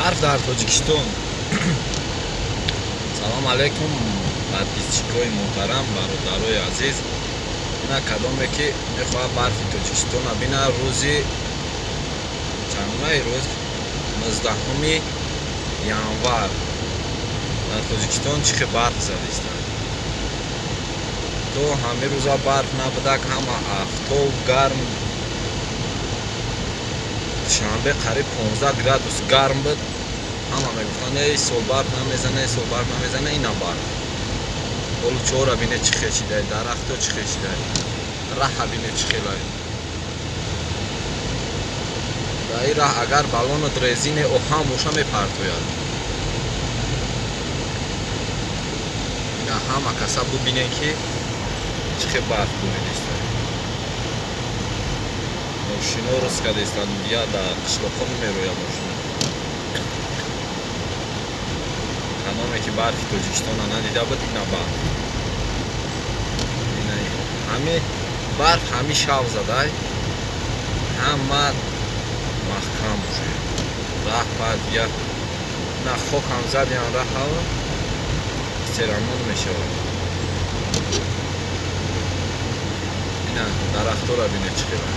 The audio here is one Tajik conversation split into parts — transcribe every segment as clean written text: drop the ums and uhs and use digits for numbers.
барф дар Тоҷикистон. Салом алайкум подписчикои муҳтарам, бародарои азиз. Ина кадоме ки мехоҳад барфи Тоҷикистона бина рӯзи чандумаи рӯз 19 январ дар Тоҷикистон чихе барф задистанд. То ҳами рӯза барф набудак, ҳама афтоб гарм. шанбе қариб 15 градус гарм буд. ҳама мегуфтанд сол барф намезана, сол барф намезана. ина барф ҳоло чора бине чӣ хешидай, дарахто чӣ хешидай, раҳа бине чӣ хелай. дар ин раҳ агар балонот резине оҳан боша мепартояд. ина ҳама каса бубинен ки чихе барф буридистанд. мошино рӯз кардистанд, я дар қишлоқҳо намерояд мошина. кадоме ки барфи Тоҷикистона надида буд, ина барф. ҳами барф ҳами шав задай, ҳама маҳкам бошад. раҳ баъд я на хокам задиан раҳава серамон мешавад. ина дарахтора бине чӣ хелай.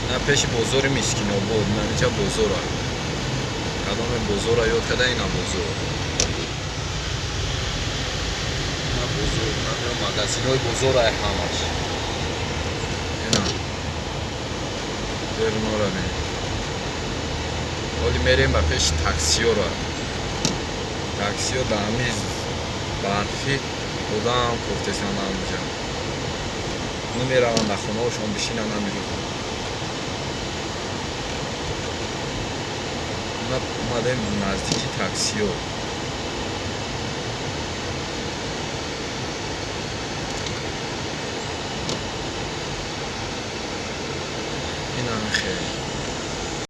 ина пеши бозори Мискинобод, наминҷа бозора. кадоме бозора ёд карда, ина бозор. ина бозор, ина магазинои бозорае ҳамаш. ина дернора бинед. ҳоли мерем ба пеши таксиёро. таксиё дар ҳамин барфи одам профессионал мешаванд. намераванд дар хонаҳошон бишинанд, намерӯзанд. омадем наздики таксиё.